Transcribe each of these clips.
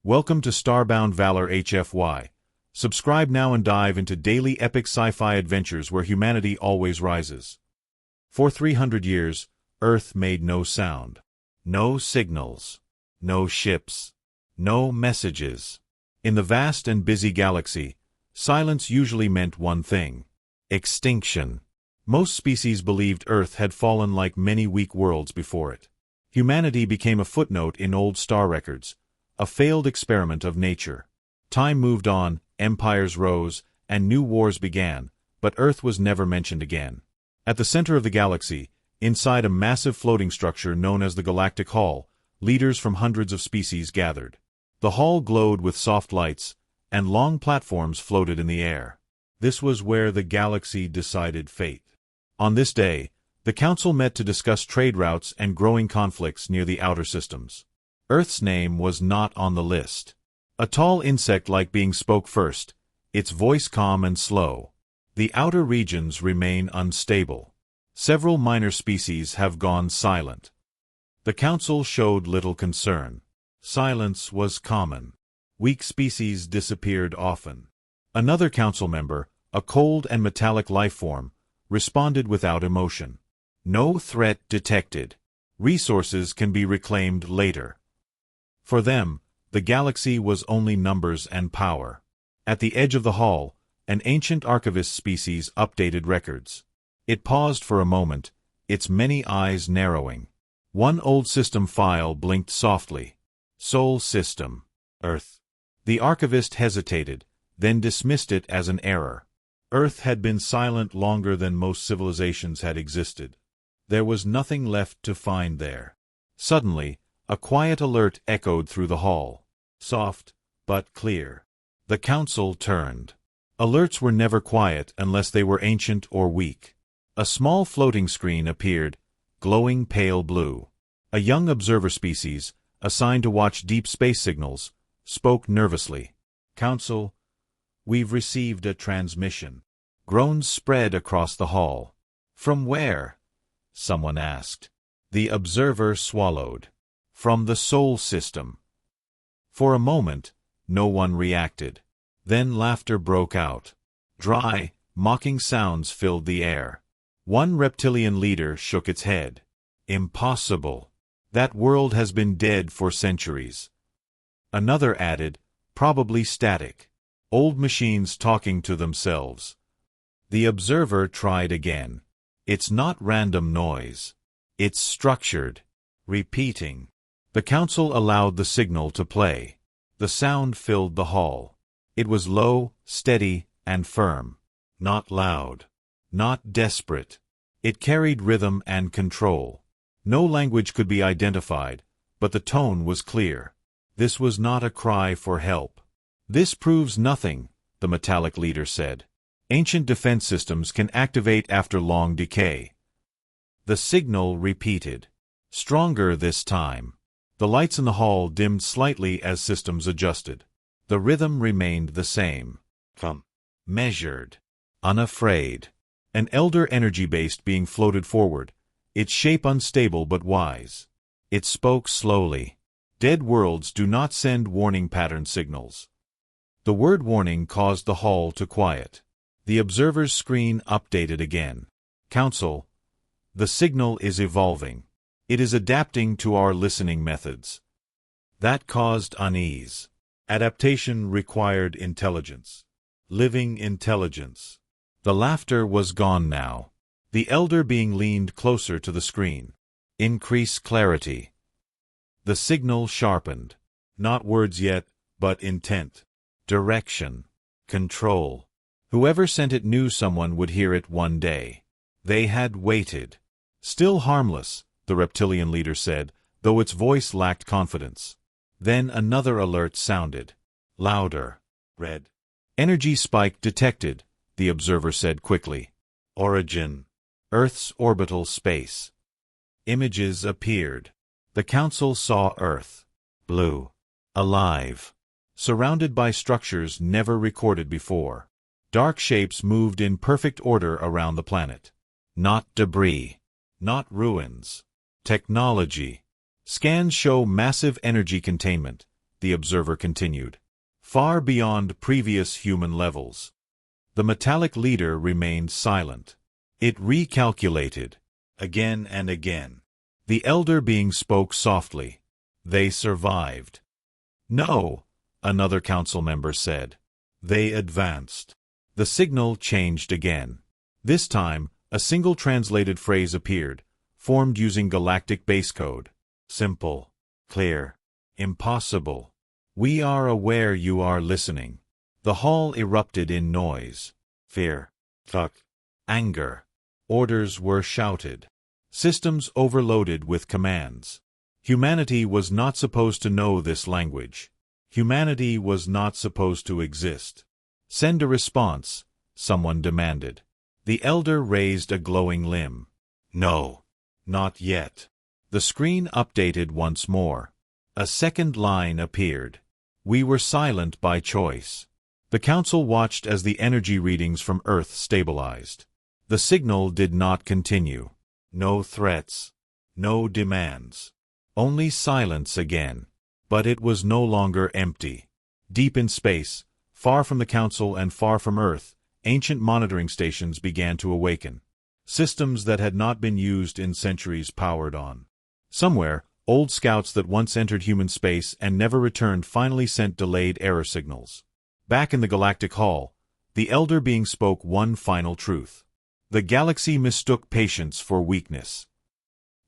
Welcome to Starbound Valor HFY. Subscribe now and dive into daily epic sci-fi adventures where humanity always rises. For 300 years, Earth made no sound. No signals. No ships. No messages. In the vast and busy galaxy, silence usually meant one thing: extinction. Most species believed Earth had fallen like many weak worlds before it. Humanity became a footnote in old star records, a failed experiment of nature. Time moved on, empires rose, and new wars began, but Earth was never mentioned again. At the center of the galaxy, inside a massive floating structure known as the Galactic Hall, leaders from hundreds of species gathered. The hall glowed with soft lights, and long platforms floated in the air. This was where the galaxy decided fate. On this day, the Council met to discuss trade routes and growing conflicts near the outer systems. Earth's name was not on the list. A tall insect-like being spoke first, its voice calm and slow. The outer regions remain unstable. Several minor species have gone silent. The Council showed little concern. Silence was common. Weak species disappeared often. Another Council member, a cold and metallic life form, responded without emotion. No threat detected. Resources can be reclaimed later. For them, the galaxy was only numbers and power. At the edge of the hall, an ancient archivist species updated records. It paused for a moment, its many eyes narrowing. One old system file blinked softly. Sol System. Earth. The archivist hesitated, then dismissed it as an error. Earth had been silent longer than most civilizations had existed. There was nothing left to find there. Suddenly, a quiet alert echoed through the hall. Soft, but clear. The Council turned. Alerts were never quiet unless they were ancient or weak. A small floating screen appeared, glowing pale blue. A young observer species, assigned to watch deep space signals, spoke nervously. "Council, we've received a transmission." Groans spread across the hall. "From where?" someone asked. The observer swallowed. "From the Sol System." For a moment, no one reacted. Then laughter broke out. Dry, mocking sounds filled the air. One reptilian leader shook its head. "Impossible. That world has been dead for centuries." Another added, "Probably static. Old machines talking to themselves." The observer tried again. "It's not random noise. It's structured. Repeating." The Council allowed the signal to play. The sound filled the hall. It was low, steady, and firm. Not loud. Not desperate. It carried rhythm and control. No language could be identified, but the tone was clear. This was not a cry for help. "This proves nothing," the metallic leader said. "Ancient defense systems can activate after long decay." The signal repeated. Stronger this time. The lights in the hall dimmed slightly as systems adjusted. The rhythm remained the same. Measured. Unafraid. An elder energy-based being floated forward, its shape unstable but wise. It spoke slowly. "Dead worlds do not send warning pattern signals." The word warning caused the hall to quiet. The observer's screen updated again. "Council, the signal is evolving. It is adapting to our listening methods." That caused unease. Adaptation required intelligence. Living intelligence. The laughter was gone now. The elder being leaned closer to the screen. "Increase clarity." The signal sharpened. Not words yet, but intent. Direction. Control. Whoever sent it knew someone would hear it one day. They had waited. "Still harmless," the reptilian leader said, though its voice lacked confidence. Then another alert sounded. Louder. Red. "Energy spike detected," the observer said quickly. "Origin. Earth's orbital space." Images appeared. The Council saw Earth. Blue. Alive. Surrounded by structures never recorded before. Dark shapes moved in perfect order around the planet. Not debris. Not ruins. Technology. Scans show massive energy containment, the observer continued. Far beyond previous human levels. The metallic leader remained silent. It recalculated, again and again. The elder being spoke softly. They survived. No, another council member said. They advanced. The signal changed again. This time, a single translated phrase appeared, formed using galactic base code. Simple, clear, impossible. We are aware you are listening. The hall erupted in noise. Fear, anger. Orders were shouted. Systems overloaded with commands. Humanity was not supposed to know this language. Humanity was not supposed to exist. Send a response, someone demanded. The elder raised a glowing limb. No, not yet. The screen updated once more. A second line appeared. We were silent by choice. The council watched as the energy readings from Earth stabilized. The signal did not continue. No threats. No demands. Only silence again. But it was no longer empty. Deep in space, far from the council and far from Earth, ancient monitoring stations began to awaken. Systems that had not been used in centuries powered on. Somewhere, old scouts that once entered human space and never returned finally sent delayed error signals. Back in the galactic hall, the elder being spoke one final truth. The galaxy mistook patience for weakness.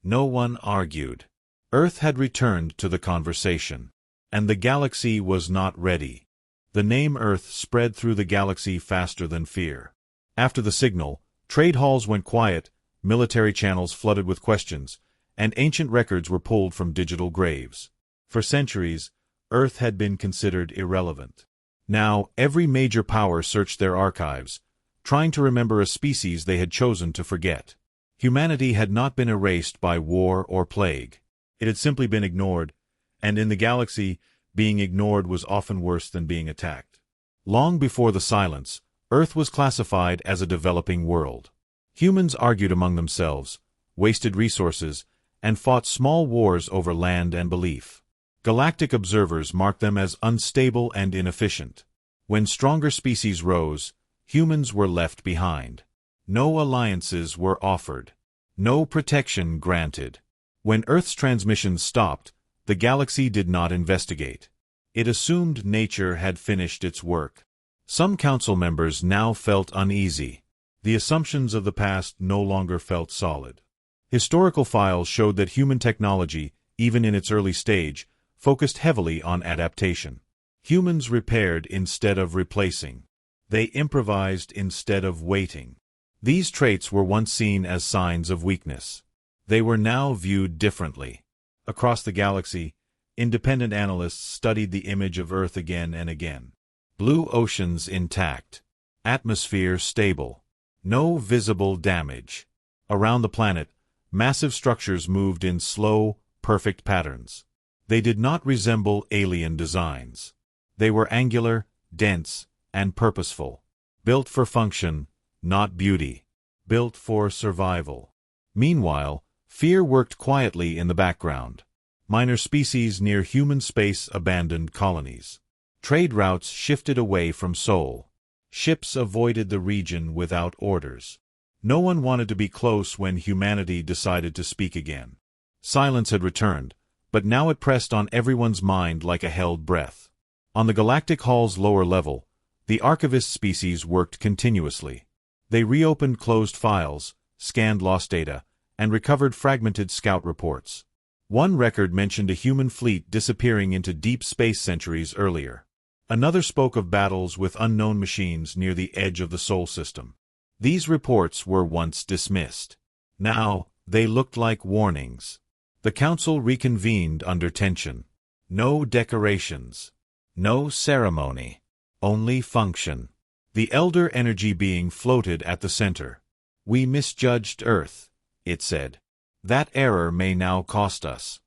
No one argued. Earth had returned to the conversation. And the galaxy was not ready. The name Earth spread through the galaxy faster than fear. After the signal, trade halls went quiet, military channels flooded with questions, and ancient records were pulled from digital graves. For centuries, Earth had been considered irrelevant. Now, every major power searched their archives, trying to remember a species they had chosen to forget. Humanity had not been erased by war or plague. It had simply been ignored, and in the galaxy, being ignored was often worse than being attacked. Long before the silence, Earth was classified as a developing world. Humans argued among themselves, wasted resources, and fought small wars over land and belief. Galactic observers marked them as unstable and inefficient. When stronger species rose, humans were left behind. No alliances were offered. No protection granted. When Earth's transmissions stopped, the galaxy did not investigate. It assumed nature had finished its work. Some council members now felt uneasy. The assumptions of the past no longer felt solid. Historical files showed that human technology, even in its early stage, focused heavily on adaptation. Humans repaired instead of replacing. They improvised instead of waiting. These traits were once seen as signs of weakness. They were now viewed differently. Across the galaxy, independent analysts studied the image of Earth again and again. Blue oceans intact. Atmosphere stable. No visible damage. Around the planet, massive structures moved in slow, perfect patterns. They did not resemble alien designs. They were angular, dense, and purposeful. Built for function, not beauty. Built for survival. Meanwhile, fear worked quietly in the background. Minor species near human space abandoned colonies. Trade routes shifted away from Sol. Ships avoided the region without orders. No one wanted to be close when humanity decided to speak again. Silence had returned, but now it pressed on everyone's mind like a held breath. On the galactic hall's lower level, the archivist species worked continuously. They reopened closed files, scanned lost data, and recovered fragmented scout reports. One record mentioned a human fleet disappearing into deep space centuries earlier. Another spoke of battles with unknown machines near the edge of the Sol system. These reports were once dismissed. Now, they looked like warnings. The council reconvened under tension. No decorations. No ceremony. Only function. The elder energy being floated at the center. We misjudged Earth, it said. That error may now cost us.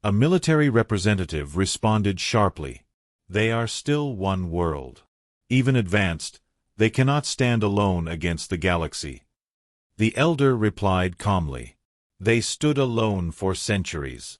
A military representative responded sharply. They are still one world. Even advanced, they cannot stand alone against the galaxy. The elder replied calmly. They stood alone for centuries.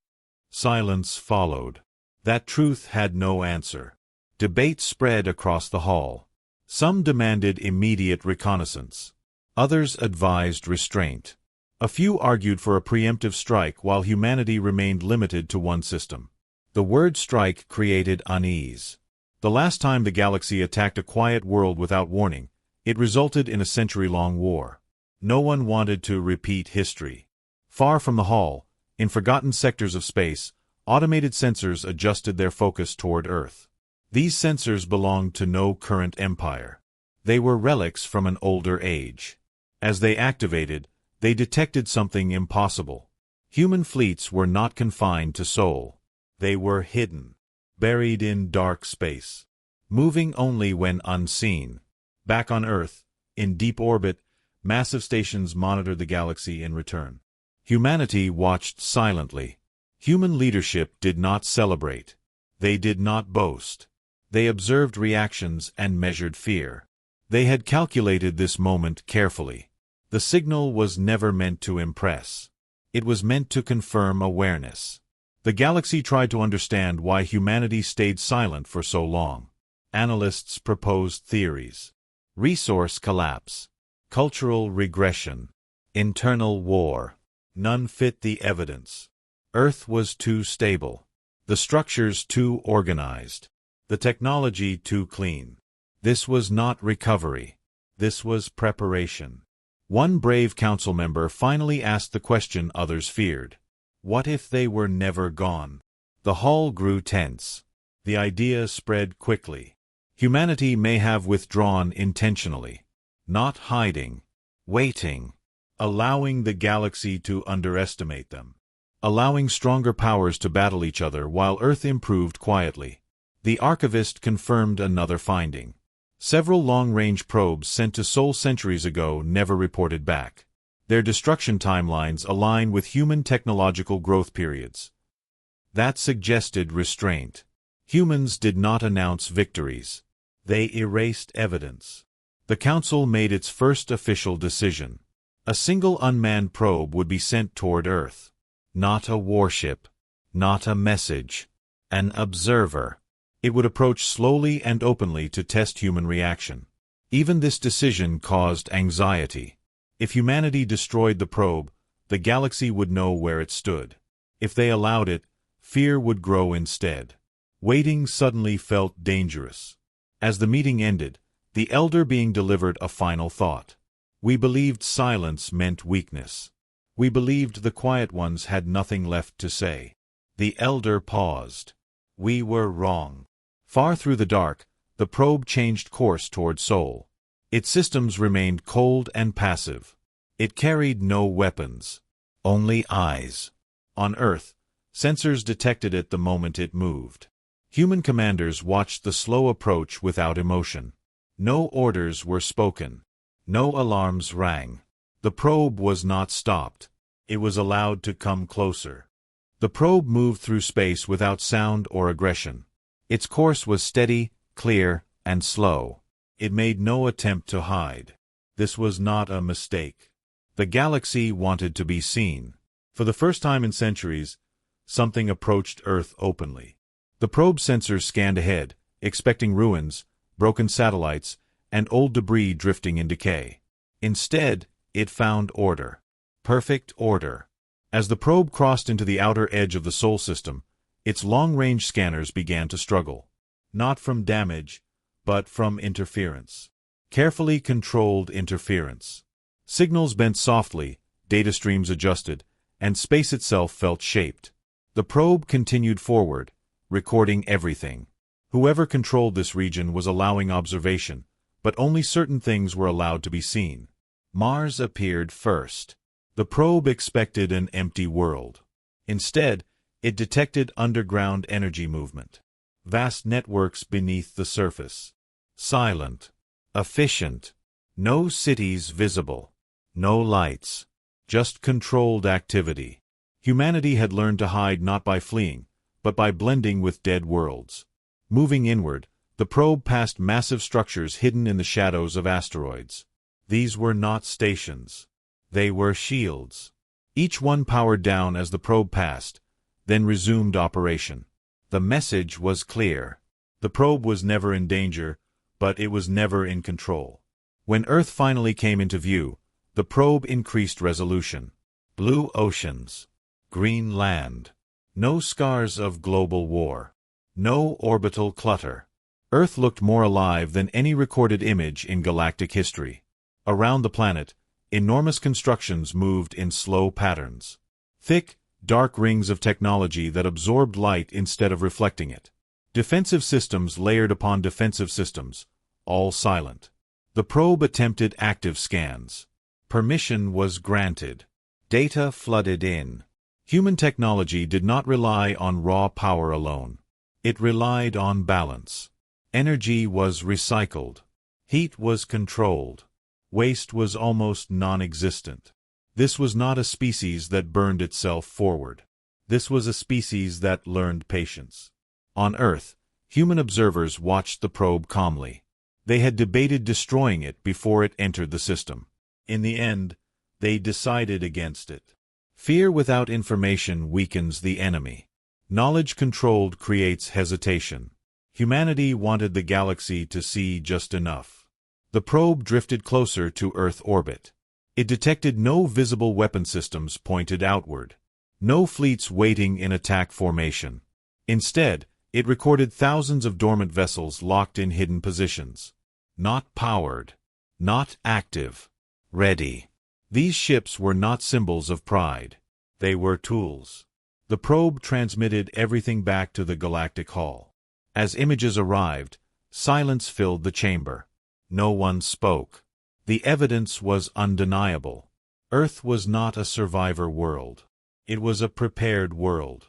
Silence followed. That truth had no answer. Debate spread across the hall. Some demanded immediate reconnaissance. Others advised restraint. A few argued for a preemptive strike while humanity remained limited to one system. The word strike created unease. The last time the galaxy attacked a quiet world without warning, it resulted in a century-long war. No one wanted to repeat history. Far from the hall, in forgotten sectors of space, automated sensors adjusted their focus toward Earth. These sensors belonged to no current empire. They were relics from an older age. As they activated, they detected something impossible. Human fleets were not confined to Sol. They were hidden, buried in dark space, moving only when unseen. Back on Earth, in deep orbit, massive stations monitored the galaxy in return. Humanity watched silently. Human leadership did not celebrate. They did not boast. They observed reactions and measured fear. They had calculated this moment carefully. The signal was never meant to impress. It was meant to confirm awareness. The galaxy tried to understand why humanity stayed silent for so long. Analysts proposed theories. Resource collapse. Cultural regression. Internal war. None fit the evidence. Earth was too stable. The structures too organized. The technology too clean. This was not recovery. This was preparation. One brave council member finally asked the question others feared. What if they were never gone? The hall grew tense. The idea spread quickly. Humanity may have withdrawn intentionally. Not hiding. Waiting. Allowing the galaxy to underestimate them. Allowing stronger powers to battle each other while Earth improved quietly. The archivist confirmed another finding. Several long-range probes sent to Sol centuries ago never reported back. Their destruction timelines align with human technological growth periods. That suggested restraint. Humans did not announce victories. They erased evidence. The Council made its first official decision. A single unmanned probe would be sent toward Earth. Not a warship. Not a message. An observer. It would approach slowly and openly to test human reaction. Even this decision caused anxiety. If humanity destroyed the probe, the galaxy would know where it stood. If they allowed it, fear would grow instead. Waiting suddenly felt dangerous. As the meeting ended, the elder being delivered a final thought. We believed silence meant weakness. We believed the quiet ones had nothing left to say. The elder paused. We were wrong. Far through the dark, the probe changed course toward Sol. Its systems remained cold and passive. It carried no weapons. Only eyes. On Earth, sensors detected it the moment it moved. Human commanders watched the slow approach without emotion. No orders were spoken. No alarms rang. The probe was not stopped. It was allowed to come closer. The probe moved through space without sound or aggression. Its course was steady, clear, and slow. It made no attempt to hide. This was not a mistake. The galaxy wanted to be seen. For the first time in centuries, something approached Earth openly. The probe sensors scanned ahead, expecting ruins, broken satellites, and old debris drifting in decay. Instead, it found order. Perfect order. As the probe crossed into the outer edge of the Sol system, its long-range scanners began to struggle. Not from damage, but from interference. Carefully controlled interference. Signals bent softly, data streams adjusted, and space itself felt shaped. The probe continued forward, recording everything. Whoever controlled this region was allowing observation, but only certain things were allowed to be seen. Mars appeared first. The probe expected an empty world. Instead, it detected underground energy movement. Vast networks beneath the surface. Silent. Efficient. No cities visible. No lights. Just controlled activity. Humanity had learned to hide not by fleeing, but by blending with dead worlds. Moving inward, the probe passed massive structures hidden in the shadows of asteroids. These were not stations. They were shields. Each one powered down as the probe passed, then resumed operation. The message was clear. The probe was never in danger, but it was never in control. When Earth finally came into view, the probe increased resolution. Blue oceans. Green land. No scars of global war. No orbital clutter. Earth looked more alive than any recorded image in galactic history. Around the planet, enormous constructions moved in slow patterns. Thick, dark rings of technology that absorbed light instead of reflecting it. Defensive systems layered upon defensive systems, all silent. The probe attempted active scans. Permission was granted. Data flooded in. Human technology did not rely on raw power alone. It relied on balance. Energy was recycled. Heat was controlled. Waste was almost non-existent. This was not a species that burned itself forward. This was a species that learned patience. On Earth, human observers watched the probe calmly. They had debated destroying it before it entered the system. In the end, they decided against it. Fear without information weakens the enemy. Knowledge controlled creates hesitation. Humanity wanted the galaxy to see just enough. The probe drifted closer to Earth orbit. It detected no visible weapon systems pointed outward. No fleets waiting in attack formation. Instead, it recorded thousands of dormant vessels locked in hidden positions. Not powered. Not active. Ready. These ships were not symbols of pride. They were tools. The probe transmitted everything back to the galactic hall. As images arrived, silence filled the chamber. No one spoke. The evidence was undeniable. Earth was not a survivor world. It was a prepared world.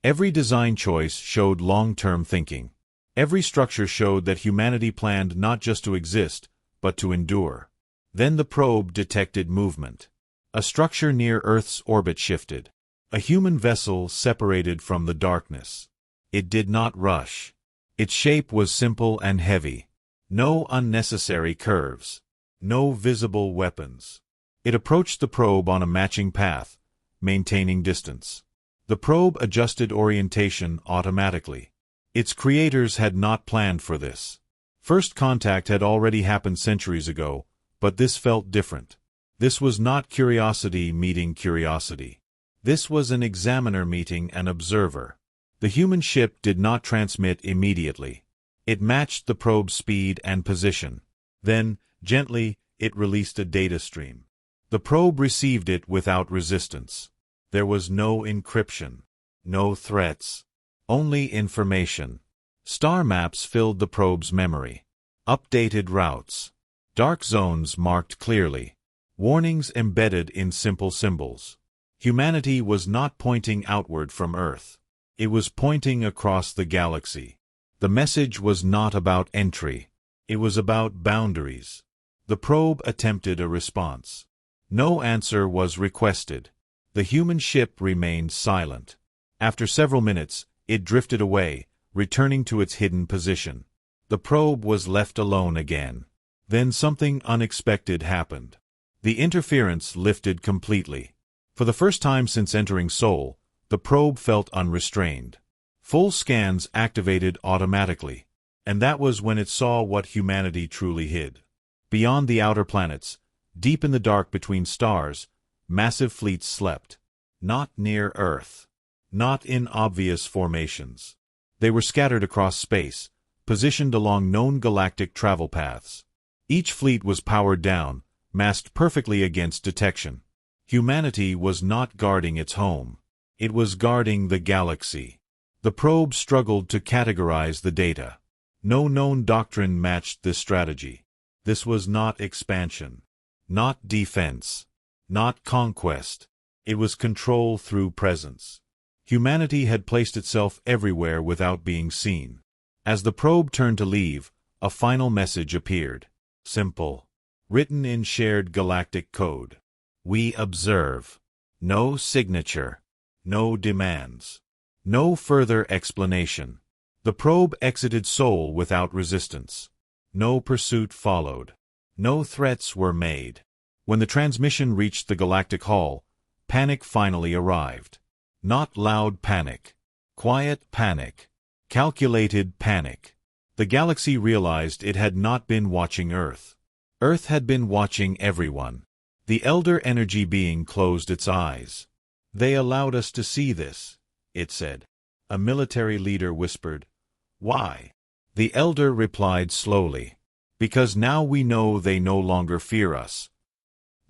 Every design choice showed long-term thinking. Every structure showed that humanity planned not just to exist, but to endure. Then the probe detected movement. A structure near Earth's orbit shifted. A human vessel separated from the darkness. It did not rush. Its shape was simple and heavy. No unnecessary curves. No visible weapons. It approached the probe on a matching path, maintaining distance. The probe adjusted orientation automatically. Its creators had not planned for this. First contact had already happened centuries ago, but this felt different. This was not curiosity meeting curiosity. This was an examiner meeting an observer. The human ship did not transmit immediately. It matched the probe's speed and position. Then, gently, it released a data stream. The probe received it without resistance. There was no encryption. No threats. Only information. Star maps filled the probe's memory. Updated routes. Dark zones marked clearly. Warnings embedded in simple symbols. Humanity was not pointing outward from Earth. It was pointing across the galaxy. The message was not about entry. It was about boundaries. The probe attempted a response. No answer was requested. The human ship remained silent. After several minutes, it drifted away, returning to its hidden position. The probe was left alone again. Then something unexpected happened. The interference lifted completely. For the first time since entering Sol, the probe felt unrestrained. Full scans activated automatically. And that was when it saw what humanity truly hid. Beyond the outer planets, deep in the dark between stars, massive fleets slept. Not near Earth. Not in obvious formations. They were scattered across space, positioned along known galactic travel paths. Each fleet was powered down, masked perfectly against detection. Humanity was not guarding its home. It was guarding the galaxy. The probe struggled to categorize the data. No known doctrine matched this strategy. This was not expansion. Not defense. Not conquest. It was control through presence. Humanity had placed itself everywhere without being seen. As the probe turned to leave, a final message appeared. Simple. Written in shared galactic code. We observe. No signature. No demands. No further explanation. The probe exited Sol without resistance. No pursuit followed. No threats were made. When the transmission reached the galactic hall, panic finally arrived. Not loud panic. Quiet panic. Calculated panic. The galaxy realized it had not been watching Earth. Earth had been watching everyone. The elder energy being closed its eyes. "They allowed us to see this," it said. A military leader whispered, "Why?" The elder replied slowly, "Because now we know they no longer fear us."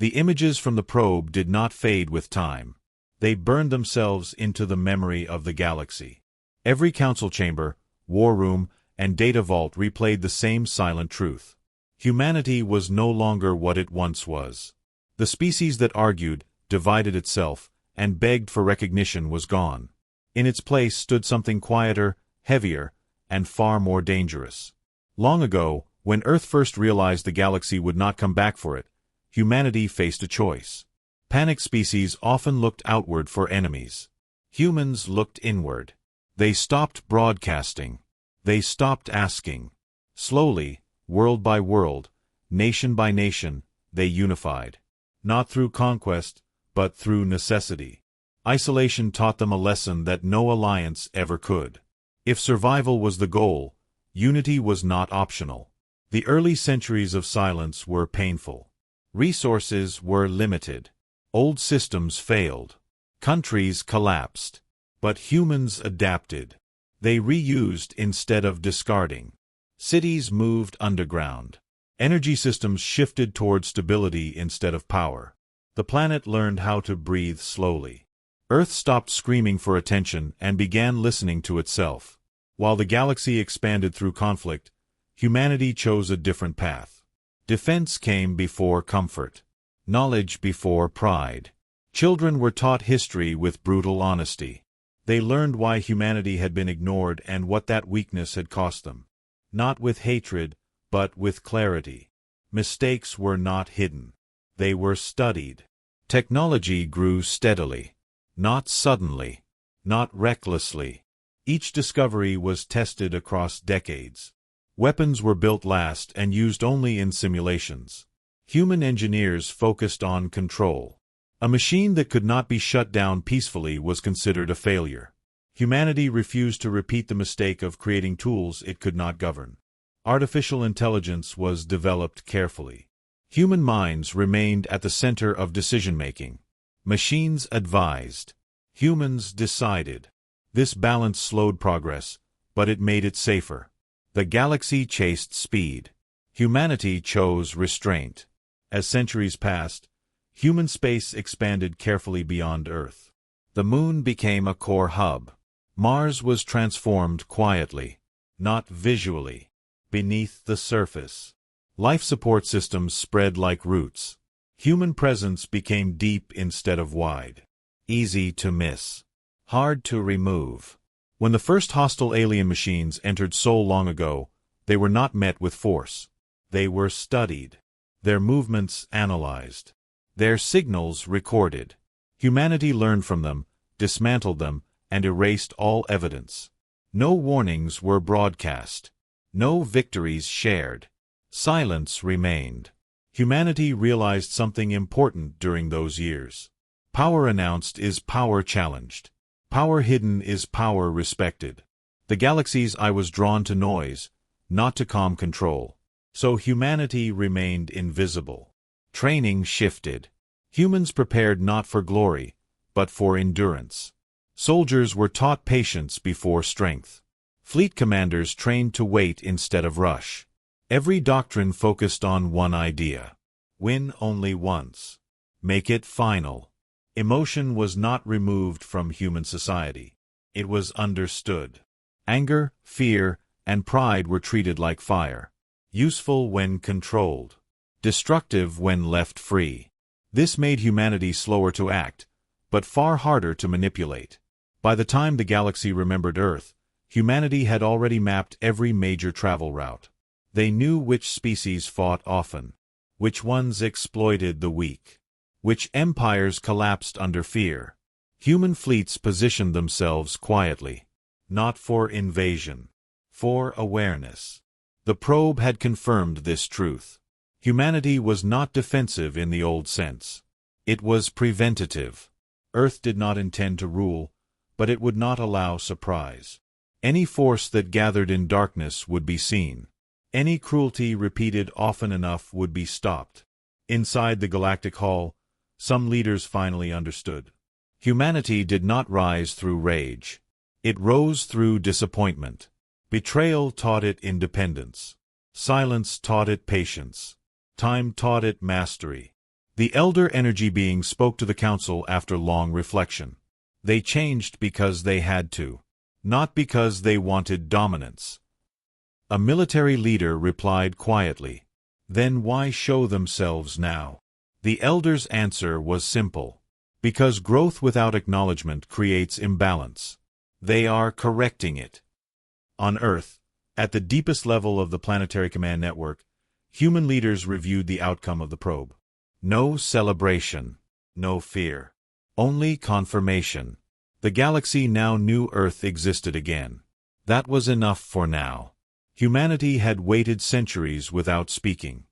The images from the probe did not fade with time. They burned themselves into the memory of the galaxy. Every council chamber, war room, and data vault replayed the same silent truth. Humanity was no longer what it once was. The species that argued, divided itself, and begged for recognition was gone. In its place stood something quieter, heavier, and far more dangerous. Long ago, when Earth first realized the galaxy would not come back for it, humanity faced a choice. Panicked species often looked outward for enemies. Humans looked inward. They stopped broadcasting. They stopped asking. Slowly, world by world, nation by nation, they unified. Not through conquest, but through necessity. Isolation taught them a lesson that no alliance ever could. If survival was the goal, unity was not optional. The early centuries of silence were painful. Resources were limited. Old systems failed. Countries collapsed. But humans adapted. They reused instead of discarding. Cities moved underground. Energy systems shifted toward stability instead of power. The planet learned how to breathe slowly. Earth stopped screaming for attention and began listening to itself. While the galaxy expanded through conflict, humanity chose a different path. Defense came before comfort. Knowledge before pride. Children were taught history with brutal honesty. They learned why humanity had been ignored and what that weakness had cost them. Not with hatred, but with clarity. Mistakes were not hidden. They were studied. Technology grew steadily. Not suddenly. Not recklessly. Each discovery was tested across decades. Weapons were built last and used only in simulations. Human engineers focused on control. A machine that could not be shut down peacefully was considered a failure. Humanity refused to repeat the mistake of creating tools it could not govern. Artificial intelligence was developed carefully. Human minds remained at the center of decision-making. Machines advised. Humans decided. This balance slowed progress, but it made it safer. The galaxy chased speed. Humanity chose restraint. As centuries passed, human space expanded carefully beyond Earth. The Moon became a core hub. Mars was transformed quietly, not visually, beneath the surface. Life support systems spread like roots. Human presence became deep instead of wide. Easy to miss. Hard to remove. When the first hostile alien machines entered so long ago, they were not met with force. They were studied. Their movements analyzed. Their signals recorded. Humanity learned from them, dismantled them, and erased all evidence. No warnings were broadcast. No victories shared. Silence remained. Humanity realized something important during those years. Power announced is power challenged. Power hidden is power respected. The galaxy's eye was drawn to noise, not to calm control. So humanity remained invisible. Training shifted. Humans prepared not for glory, but for endurance. Soldiers were taught patience before strength. Fleet commanders trained to wait instead of rush. Every doctrine focused on one idea. Win only once. Make it final. Emotion was not removed from human society. It was understood. Anger, fear, and pride were treated like fire. Useful when controlled. Destructive when left free. This made humanity slower to act, but far harder to manipulate. By the time the galaxy remembered Earth, humanity had already mapped every major travel route. They knew which species fought often, which ones exploited the weak, which empires collapsed under fear. Human fleets positioned themselves quietly, not for invasion, for awareness. The probe had confirmed this truth. Humanity was not defensive in the old sense. It was preventative. Earth did not intend to rule, but it would not allow surprise. Any force that gathered in darkness would be seen. Any cruelty repeated often enough would be stopped. Inside the galactic hall, some leaders finally understood. Humanity did not rise through rage. It rose through disappointment. Betrayal taught it independence. Silence taught it patience. Time taught it mastery. The elder energy beings spoke to the council after long reflection. They changed because they had to, not because they wanted dominance. A military leader replied quietly, "Then why show themselves now?" The elder's answer was simple. Because growth without acknowledgement creates imbalance. They are correcting it. On Earth, at the deepest level of the planetary command network, human leaders reviewed the outcome of the probe. No celebration, no fear, only confirmation. The galaxy now knew Earth existed again. That was enough for now. Humanity had waited centuries without speaking.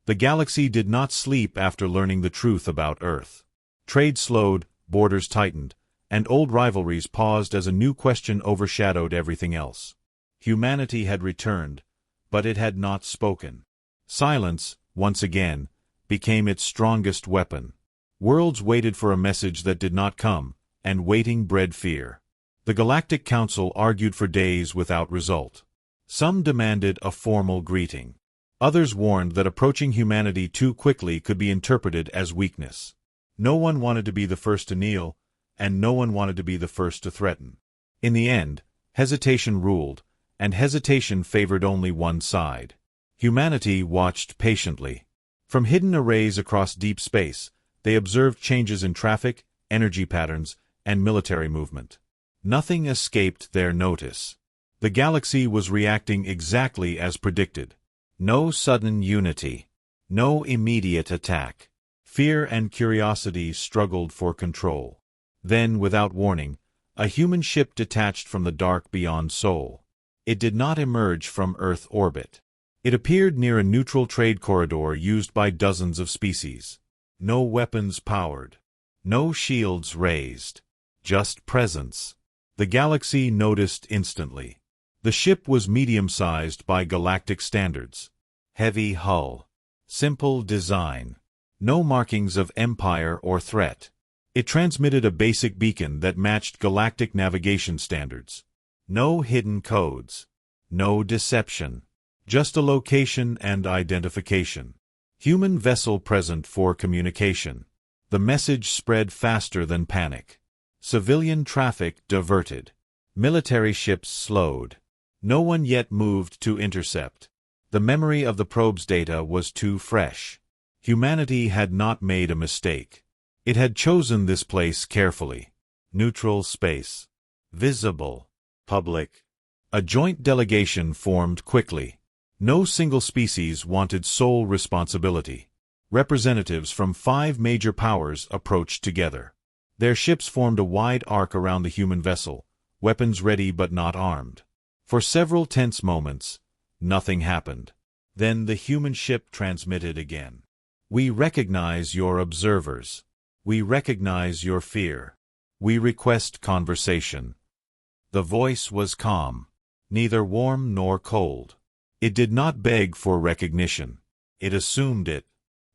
The galaxy did not sleep after learning the truth about Earth. Trade slowed, borders tightened, and old rivalries paused as a new question overshadowed everything else. Humanity had returned, but it had not spoken. Silence, once again, became its strongest weapon. Worlds waited for a message that did not come, and waiting bred fear. The Galactic Council argued for days without result. Some demanded a formal greeting. Others warned that approaching humanity too quickly could be interpreted as weakness. No one wanted to be the first to kneel, and no one wanted to be the first to threaten. In the end, hesitation ruled, and hesitation favored only one side. Humanity watched patiently. From hidden arrays across deep space, they observed changes in traffic, energy patterns, and military movement. Nothing escaped their notice. The galaxy was reacting exactly as predicted. No sudden unity. No immediate attack. Fear and curiosity struggled for control. Then, without warning, a human ship detached from the dark beyond Sol. It did not emerge from Earth orbit. It appeared near a neutral trade corridor used by dozens of species. No weapons powered. No shields raised. Just presence. The galaxy noticed instantly. The ship was medium-sized by galactic standards. Heavy hull. Simple design. No markings of empire or threat. It transmitted a basic beacon that matched galactic navigation standards. No hidden codes. No deception. Just a location and identification. Human vessel present for communication. The message spread faster than panic. Civilian traffic diverted. Military ships slowed. No one yet moved to intercept. The memory of the probe's data was too fresh. Humanity had not made a mistake. It had chosen this place carefully. Neutral space. Visible. Public. A joint delegation formed quickly. No single species wanted sole responsibility. Representatives from 5 major powers approached together. Their ships formed a wide arc around the human vessel, weapons ready but not armed. For several tense moments, nothing happened. Then the human ship transmitted again. "We recognize your observers. We recognize your fear. We request conversation." The voice was calm, neither warm nor cold. It did not beg for recognition. It assumed it.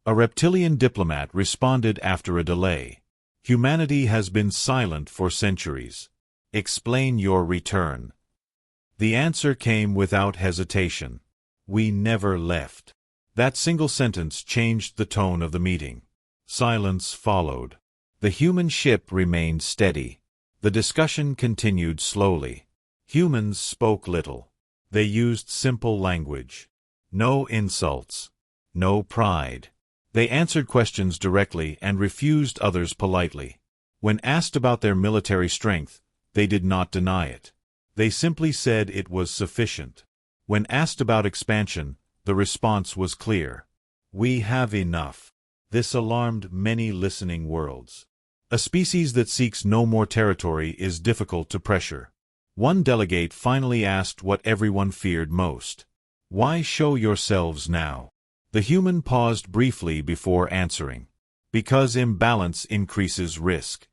A reptilian diplomat responded after a delay. "Humanity has been silent for centuries. Explain your return." The answer came without hesitation. "We never left." That single sentence changed the tone of the meeting. Silence followed. The human ship remained steady. The discussion continued slowly. Humans spoke little. They used simple language. No insults. No pride. They answered questions directly and refused others politely. When asked about their military strength, they did not deny it. They simply said it was sufficient. When asked about expansion, the response was clear. "We have enough." This alarmed many listening worlds. A species that seeks no more territory is difficult to pressure. One delegate finally asked what everyone feared most. "Why show yourselves now?" The human paused briefly before answering. "Because imbalance increases risk."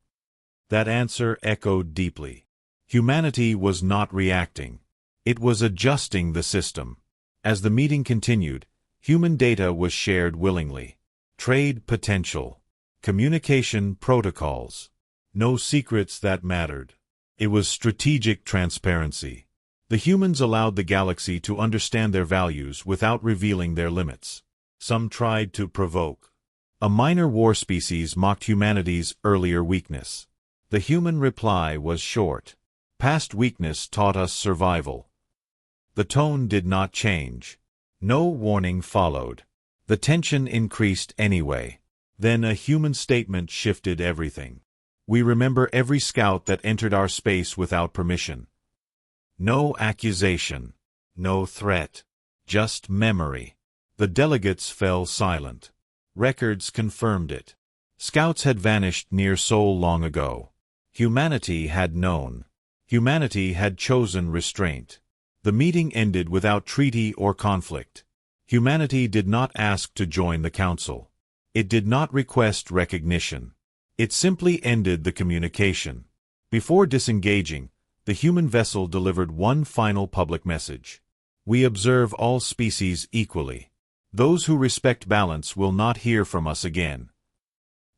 That answer echoed deeply. Humanity was not reacting. It was adjusting the system. As the meeting continued, human data was shared willingly. Trade potential. Communication protocols. No secrets that mattered. It was strategic transparency. The humans allowed the galaxy to understand their values without revealing their limits. Some tried to provoke. A minor war species mocked humanity's earlier weakness. The human reply was short. Past weakness taught us survival. The tone did not change. No warning followed. The tension increased anyway. Then a human statement shifted everything. We remember every scout that entered our space without permission. No accusation. No threat. Just memory. The delegates fell silent. Records confirmed it. Scouts had vanished near Sol long ago. Humanity had known. Humanity had chosen restraint. The meeting ended without treaty or conflict. Humanity did not ask to join the council. It did not request recognition. It simply ended the communication. Before disengaging, the human vessel delivered one final public message. We observe all species equally. Those who respect balance will not hear from us again.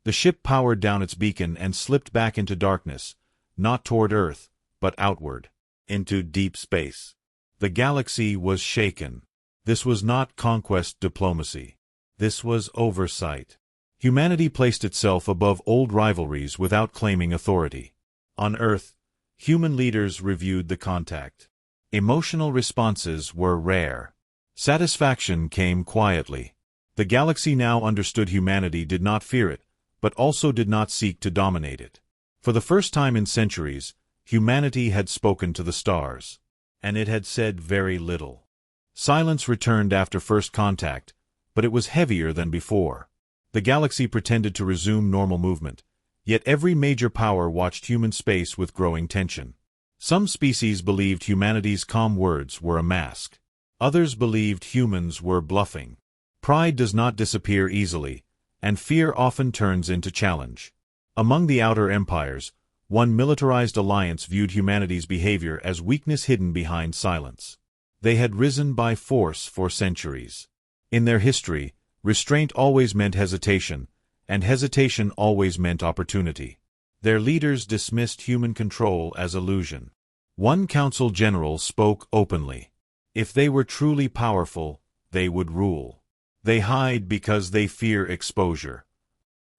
The ship powered down its beacon and slipped back into darkness, not toward Earth, but outward, into deep space. The galaxy was shaken. This was not conquest diplomacy. This was oversight. Humanity placed itself above old rivalries without claiming authority. On Earth, human leaders reviewed the contact. Emotional responses were rare. Satisfaction came quietly. The galaxy now understood humanity did not fear it, but also did not seek to dominate it. For the first time in centuries, humanity had spoken to the stars. And it had said very little. Silence returned after first contact, but it was heavier than before. The galaxy pretended to resume normal movement, yet every major power watched human space with growing tension. Some species believed humanity's calm words were a mask. Others believed humans were bluffing. Pride does not disappear easily, and fear often turns into challenge. Among the outer empires, one militarized alliance viewed humanity's behavior as weakness hidden behind silence. They had risen by force for centuries. In their history, restraint always meant hesitation, and hesitation always meant opportunity. Their leaders dismissed human control as illusion. One council general spoke openly. If they were truly powerful, they would rule. They hide because they fear exposure.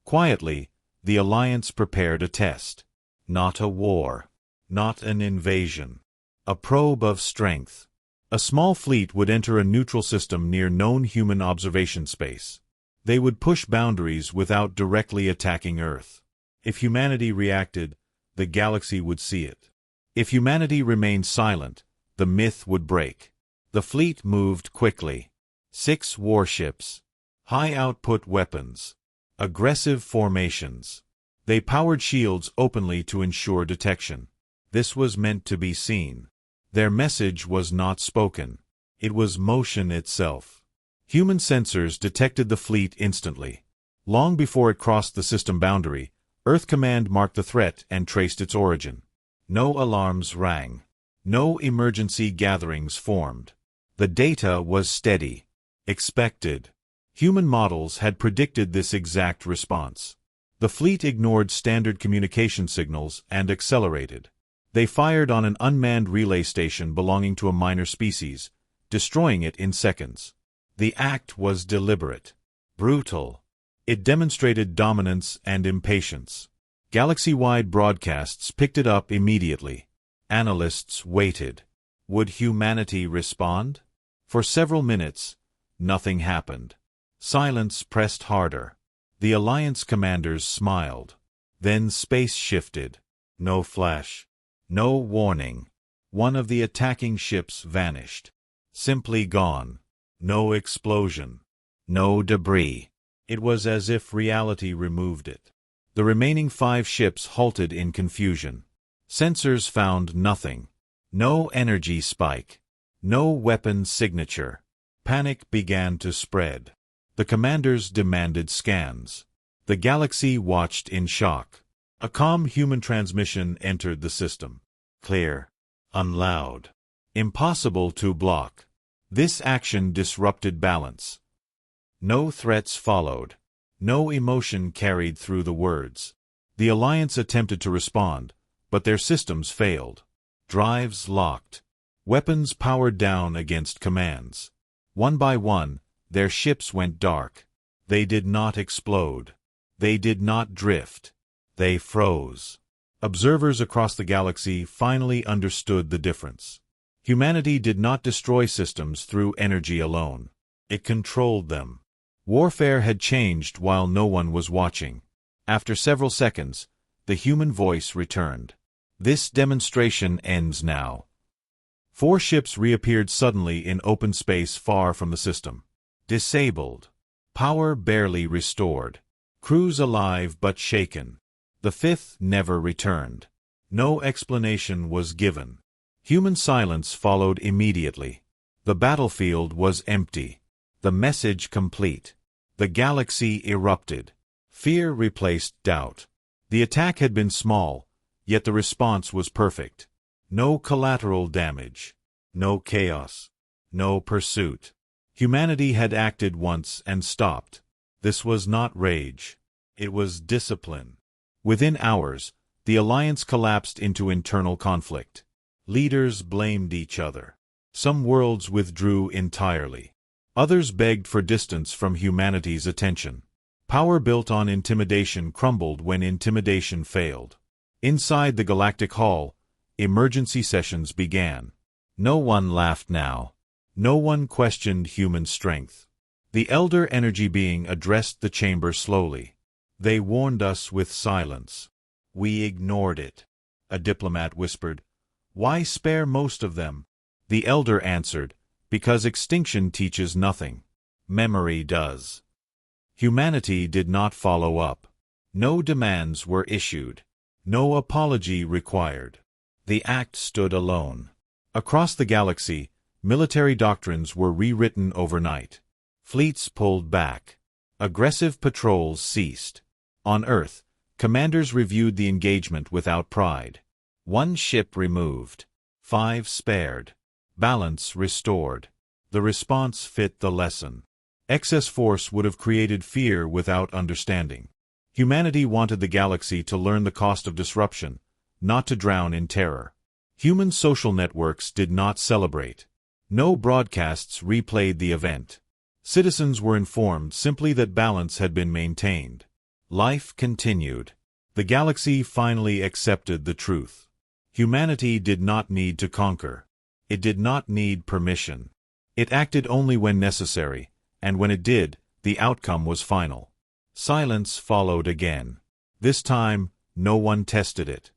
Quietly, the alliance prepared a test. Not a war. Not an invasion. A probe of strength. A small fleet would enter a neutral system near known human observation space. They would push boundaries without directly attacking Earth. If humanity reacted, the galaxy would see it. If humanity remained silent, the myth would break. The fleet moved quickly. 6 warships. High-output weapons. Aggressive formations. They powered shields openly to ensure detection. This was meant to be seen. Their message was not spoken. It was motion itself. Human sensors detected the fleet instantly. Long before it crossed the system boundary, Earth Command marked the threat and traced its origin. No alarms rang. No emergency gatherings formed. The data was steady. Expected. Human models had predicted this exact response. The fleet ignored standard communication signals and accelerated. They fired on an unmanned relay station belonging to a minor species, destroying it in seconds. The act was deliberate. Brutal. It demonstrated dominance and impatience. Galaxy-wide broadcasts picked it up immediately. Analysts waited. Would humanity respond? For several minutes, nothing happened. Silence pressed harder. The Alliance commanders smiled. Then space shifted. No flash. No warning. One of the attacking ships vanished. Simply gone. No explosion. No debris. It was as if reality removed it. The remaining 5 ships halted in confusion. Sensors found nothing. No energy spike. No weapon signature. Panic began to spread. The commanders demanded scans. The galaxy watched in shock. A calm human transmission entered the system. clear, unloud, impossible to block. This action disrupted balance. No threats followed. No emotion carried through the words. The Alliance attempted to respond, but their systems failed. Drives locked. Weapons powered down against commands. One by one, their ships went dark. They did not explode. They did not drift. They froze. Observers across the galaxy finally understood the difference. Humanity did not destroy systems through energy alone. It controlled them. Warfare had changed while no one was watching. After several seconds, the human voice returned. This demonstration ends now. 4 ships reappeared suddenly in open space far from the system. Disabled. Power barely restored. Crews alive but shaken. The 5th never returned. No explanation was given. Human silence followed immediately. The battlefield was empty. The message complete. The galaxy erupted. Fear replaced doubt. The attack had been small, yet the response was perfect. No collateral damage. No chaos. No pursuit. Humanity had acted once and stopped. This was not rage. It was discipline. Within hours, the Alliance collapsed into internal conflict. Leaders blamed each other. Some worlds withdrew entirely. Others begged for distance from humanity's attention. Power built on intimidation crumbled when intimidation failed. Inside the Galactic Hall, emergency sessions began. No one laughed now. No one questioned human strength. The elder energy being addressed the chamber slowly. They warned us with silence. We ignored it. A diplomat whispered, "Why spare most of them?" The elder answered, "Because extinction teaches nothing. Memory does." Humanity did not follow up. No demands were issued. No apology required. The act stood alone. Across the galaxy, military doctrines were rewritten overnight. Fleets pulled back. Aggressive patrols ceased. On Earth, commanders reviewed the engagement without pride. 1 ship removed. 5 spared. Balance restored. The response fit the lesson. Excess force would have created fear without understanding. Humanity wanted the galaxy to learn the cost of disruption, not to drown in terror. Human social networks did not celebrate. No broadcasts replayed the event. Citizens were informed simply that balance had been maintained. Life continued. The galaxy finally accepted the truth. Humanity did not need to conquer. It did not need permission. It acted only when necessary, and when it did, the outcome was final. Silence followed again. This time, no one tested it.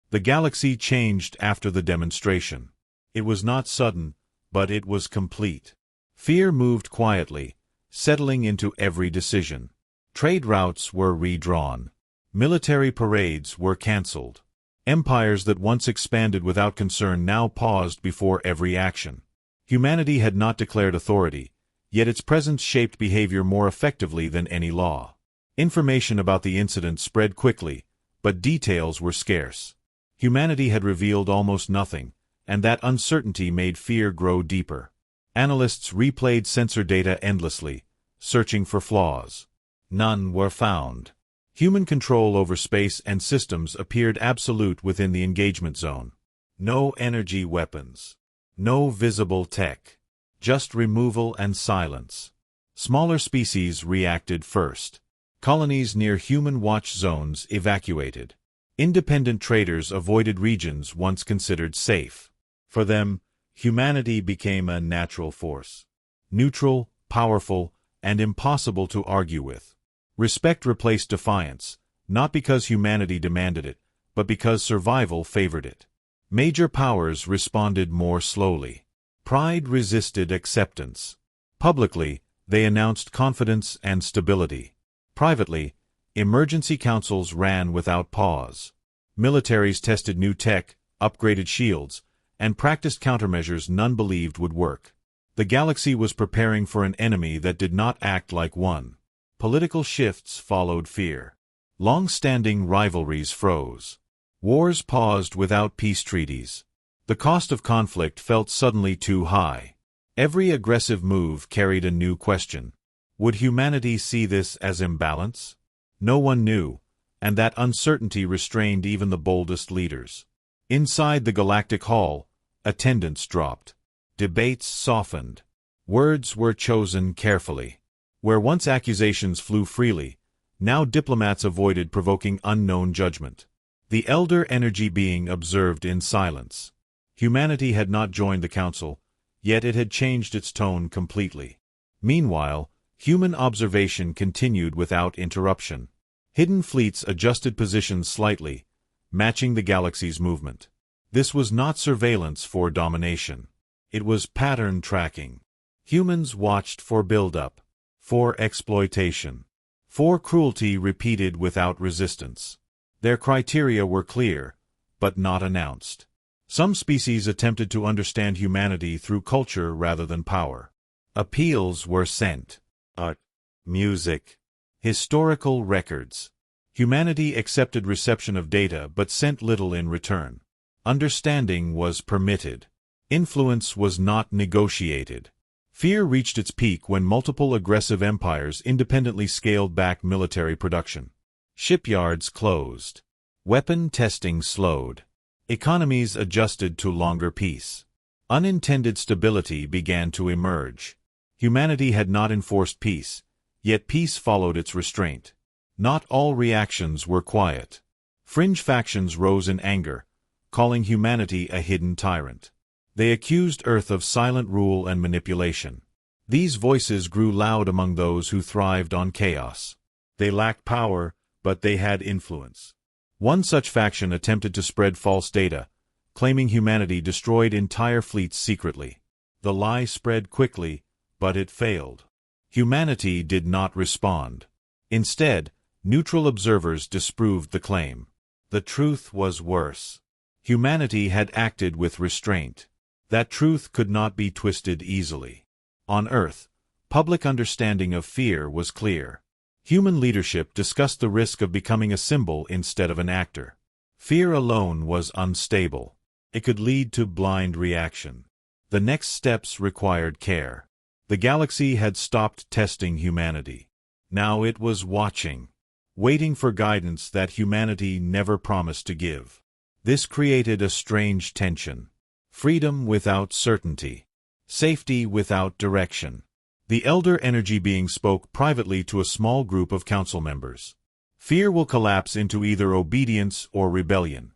The galaxy changed after the demonstration. It was not sudden, but it was complete. Fear moved quietly, settling into every decision. Trade routes were redrawn. Military parades were cancelled. Empires that once expanded without concern now paused before every action. Humanity had not declared authority, yet its presence shaped behavior more effectively than any law. Information about the incident spread quickly, but details were scarce. Humanity had revealed almost nothing, and that uncertainty made fear grow deeper. Analysts replayed sensor data endlessly, searching for flaws. None were found. Human control over space and systems appeared absolute within the engagement zone. No energy weapons. No visible tech. Just removal and silence. Smaller species reacted first. Colonies near human watch zones evacuated. Independent traders avoided regions once considered safe. For them, humanity became a natural force. Neutral, powerful, and impossible to argue with. Respect replaced defiance, not because humanity demanded it, but because survival favored it. Major powers responded more slowly. Pride resisted acceptance. Publicly, they announced confidence and stability. Privately, emergency councils ran without pause. Militaries tested new tech, upgraded shields, and practiced countermeasures none believed would work. The galaxy was preparing for an enemy that did not act like one. Political shifts followed fear. Long-standing rivalries froze. Wars paused without peace treaties. The cost of conflict felt suddenly too high. Every aggressive move carried a new question. Would humanity see this as imbalance? No one knew, and that uncertainty restrained even the boldest leaders. Inside the galactic hall, attendance dropped. Debates softened. Words were chosen carefully. Where once accusations flew freely, now diplomats avoided provoking unknown judgment. The elder energy being observed in silence. Humanity had not joined the council, yet it had changed its tone completely. Meanwhile, human observation continued without interruption. Hidden fleets adjusted positions slightly, matching the galaxy's movement. This was not surveillance for domination. It was pattern tracking. Humans watched for buildup, for exploitation, for cruelty repeated without resistance. Their criteria were clear, but not announced. Some species attempted to understand humanity through culture rather than power. Appeals were sent. Art, music, historical records. Humanity accepted reception of data but sent little in return. Understanding was permitted. Influence was not negotiated. Fear reached its peak when multiple aggressive empires independently scaled back military production. Shipyards closed. Weapon testing slowed. Economies adjusted to longer peace. Unintended stability began to emerge. Humanity had not enforced peace, yet peace followed its restraint. Not all reactions were quiet. Fringe factions rose in anger, calling humanity a hidden tyrant. They accused Earth of silent rule and manipulation. These voices grew loud among those who thrived on chaos. They lacked power, but they had influence. One such faction attempted to spread false data, claiming humanity destroyed entire fleets secretly. The lie spread quickly, but it failed. Humanity did not respond. Instead, neutral observers disproved the claim. The truth was worse. Humanity had acted with restraint. That truth could not be twisted easily. On Earth, public understanding of fear was clear. Human leadership discussed the risk of becoming a symbol instead of an actor. Fear alone was unstable. It could lead to blind reaction. The next steps required care. The galaxy had stopped testing humanity. Now it was watching, waiting for guidance that humanity never promised to give. This created a strange tension. Freedom without certainty. Safety without direction. The elder energy being spoke privately to a small group of council members. Fear will collapse into either obedience or rebellion.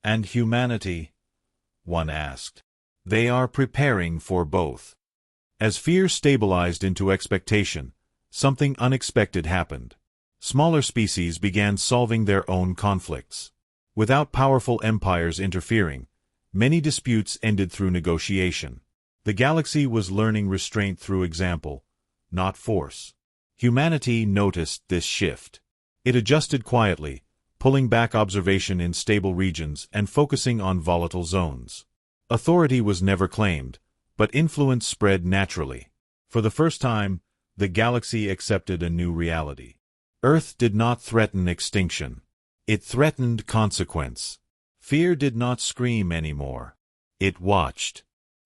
And humanity? One asked. They are preparing for both. As fear stabilized into expectation, something unexpected happened. Smaller species began solving their own conflicts. Without powerful empires interfering, many disputes ended through negotiation. The galaxy was learning restraint through example, not force. Humanity noticed this shift. It adjusted quietly, pulling back observation in stable regions and focusing on volatile zones. Authority was never claimed, but influence spread naturally. For the first time, the galaxy accepted a new reality. Earth did not threaten extinction. It threatened consequence. Fear did not scream anymore. It watched.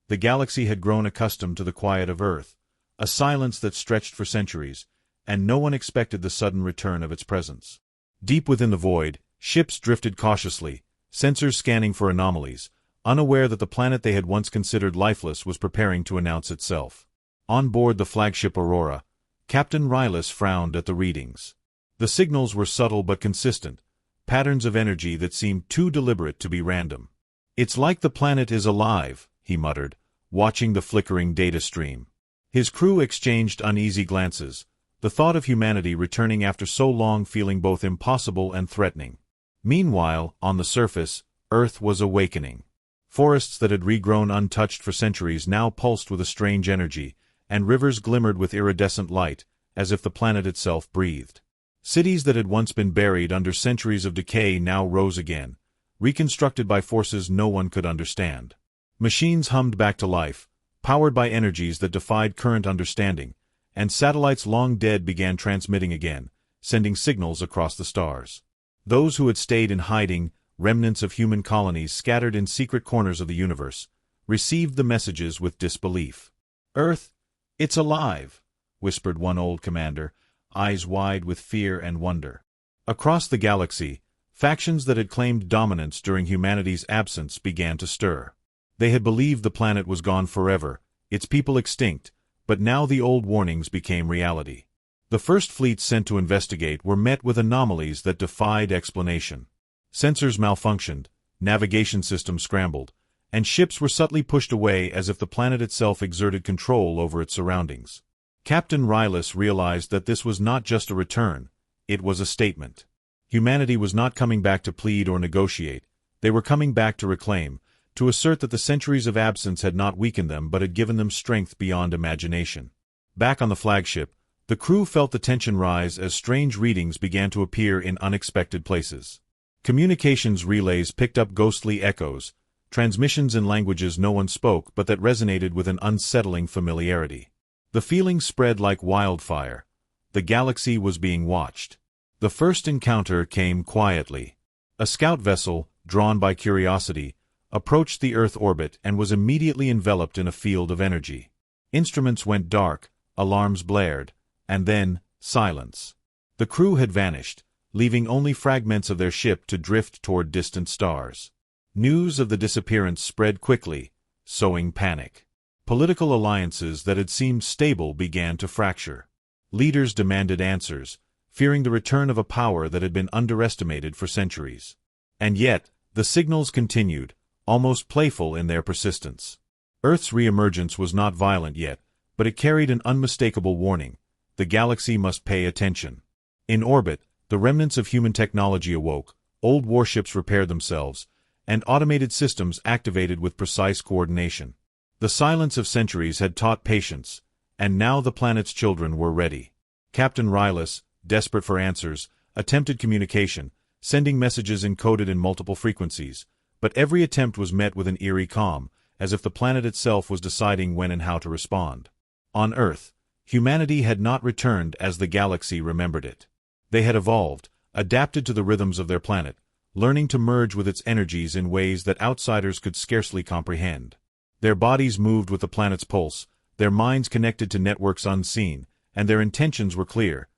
The galaxy had grown accustomed to the quiet of Earth, a silence that stretched for centuries, and no one expected the sudden return of its presence. Deep within the void, ships drifted cautiously, sensors scanning for anomalies, unaware that the planet they had once considered lifeless was preparing to announce itself. On board the flagship Aurora, Captain Rylus frowned at the readings. The signals were subtle but consistent, patterns of energy that seemed too deliberate to be random. "It's like the planet is alive," he muttered, watching the flickering data stream. His crew exchanged uneasy glances, the thought of humanity returning after so long feeling both impossible and threatening. Meanwhile, on the surface, Earth was awakening. Forests that had regrown untouched for centuries now pulsed with a strange energy, and rivers glimmered with iridescent light, as if the planet itself breathed. Cities that had once been buried under centuries of decay now rose again, reconstructed by forces no one could understand. Machines hummed back to life, powered by energies that defied current understanding, and satellites long dead began transmitting again, sending signals across the stars. Those who had stayed in hiding, remnants of human colonies scattered in secret corners of the universe, received the messages with disbelief. "Earth, it's alive," whispered one old commander, eyes wide with fear and wonder. Across the galaxy, factions that had claimed dominance during humanity's absence began to stir. They had believed the planet was gone forever, its people extinct, but now the old warnings became reality. The first fleets sent to investigate were met with anomalies that defied explanation. Sensors malfunctioned, navigation systems scrambled, and ships were subtly pushed away as if the planet itself exerted control over its surroundings. Captain Rylus realized that this was not just a return, it was a statement. Humanity was not coming back to plead or negotiate, they were coming back to reclaim, to assert that the centuries of absence had not weakened them but had given them strength beyond imagination. Back on the flagship, the crew felt the tension rise as strange readings began to appear in unexpected places. Communications relays picked up ghostly echoes, transmissions in languages no one spoke but that resonated with an unsettling familiarity. The feeling spread like wildfire. The galaxy was being watched. The first encounter came quietly. A scout vessel, drawn by curiosity, approached the Earth orbit and was immediately enveloped in a field of energy. Instruments went dark, alarms blared, and then silence. The crew had vanished, leaving only fragments of their ship to drift toward distant stars. News of the disappearance spread quickly, sowing panic. Political alliances that had seemed stable began to fracture. Leaders demanded answers, fearing the return of a power that had been underestimated for centuries. And yet, the signals continued, almost playful in their persistence. Earth's re-emergence was not violent yet, but it carried an unmistakable warning. The galaxy must pay attention. In orbit, the remnants of human technology awoke, old warships repaired themselves, and automated systems activated with precise coordination. The silence of centuries had taught patience, and now the planet's children were ready. Captain Rylus, desperate for answers, attempted communication, sending messages encoded in multiple frequencies, but every attempt was met with an eerie calm, as if the planet itself was deciding when and how to respond. On Earth, humanity had not returned as the galaxy remembered it. They had evolved, adapted to the rhythms of their planet, learning to merge with its energies in ways that outsiders could scarcely comprehend. Their bodies moved with the planet's pulse, their minds connected to networks unseen, and their intentions were clear.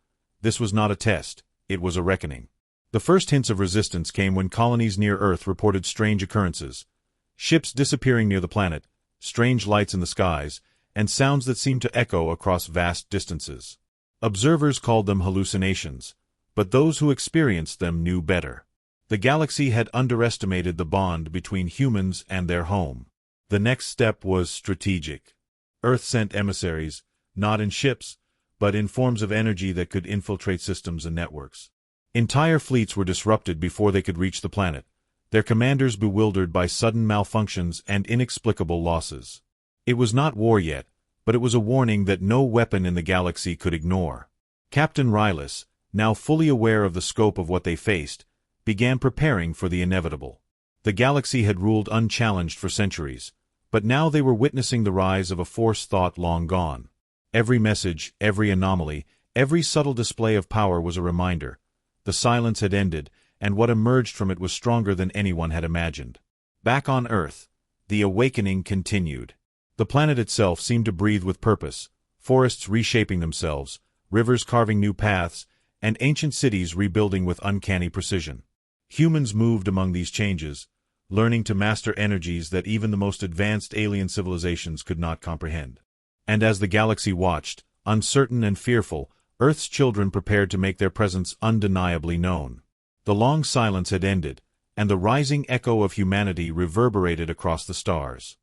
This was not a test, it was a reckoning. The first hints of resistance came when colonies near Earth reported strange occurrences. Ships disappearing near the planet, strange lights in the skies, and sounds that seemed to echo across vast distances. Observers called them hallucinations, but those who experienced them knew better. The galaxy had underestimated the bond between humans and their home. The next step was strategic. Earth sent emissaries, not in ships, but in forms of energy that could infiltrate systems and networks. Entire fleets were disrupted before they could reach the planet, their commanders bewildered by sudden malfunctions and inexplicable losses. It was not war yet, but it was a warning that no weapon in the galaxy could ignore. Captain Rylus, now fully aware of the scope of what they faced, began preparing for the inevitable. The galaxy had ruled unchallenged for centuries, but now they were witnessing the rise of a force thought long gone. Every message, every anomaly, every subtle display of power was a reminder. The silence had ended, and what emerged from it was stronger than anyone had imagined. Back on Earth, the awakening continued. The planet itself seemed to breathe with purpose, forests reshaping themselves, rivers carving new paths, and ancient cities rebuilding with uncanny precision. Humans moved among these changes, learning to master energies that even the most advanced alien civilizations could not comprehend. And as the galaxy watched, uncertain and fearful, Earth's children prepared to make their presence undeniably known. The long silence had ended, and the rising echo of humanity reverberated across the stars.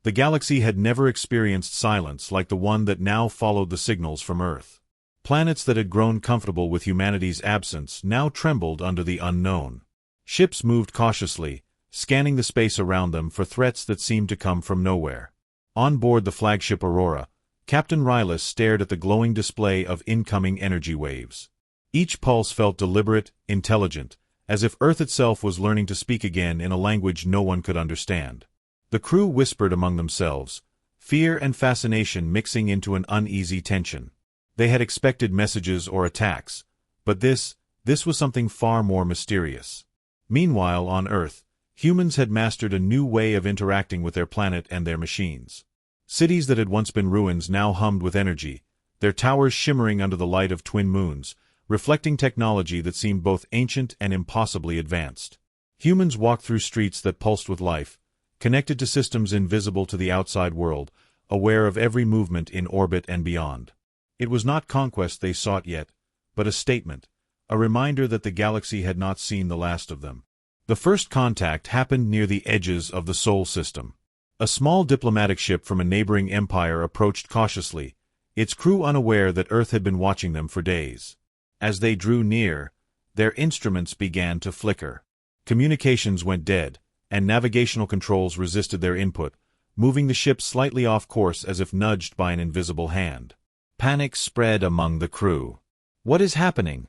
The galaxy had never experienced silence like the one that now followed the signals from Earth. Planets that had grown comfortable with humanity's absence now trembled under the unknown. Ships moved cautiously, scanning the space around them for threats that seemed to come from nowhere. On board the flagship Aurora, Captain Rylus stared at the glowing display of incoming energy waves. Each pulse felt deliberate, intelligent, as if Earth itself was learning to speak again in a language no one could understand. The crew whispered among themselves, fear and fascination mixing into an uneasy tension. They had expected messages or attacks, but this was something far more mysterious. Meanwhile, on Earth, humans had mastered a new way of interacting with their planet and their machines. Cities that had once been ruins now hummed with energy, their towers shimmering under the light of twin moons, reflecting technology that seemed both ancient and impossibly advanced. Humans walked through streets that pulsed with life, connected to systems invisible to the outside world, aware of every movement in orbit and beyond. It was not conquest they sought yet, but a statement, a reminder that the galaxy had not seen the last of them. The first contact happened near the edges of the Sol system. A small diplomatic ship from a neighboring empire approached cautiously, its crew unaware that Earth had been watching them for days. As they drew near, their instruments began to flicker. Communications went dead, and navigational controls resisted their input, moving the ship slightly off course as if nudged by an invisible hand. Panic spread among the crew. "What is happening?"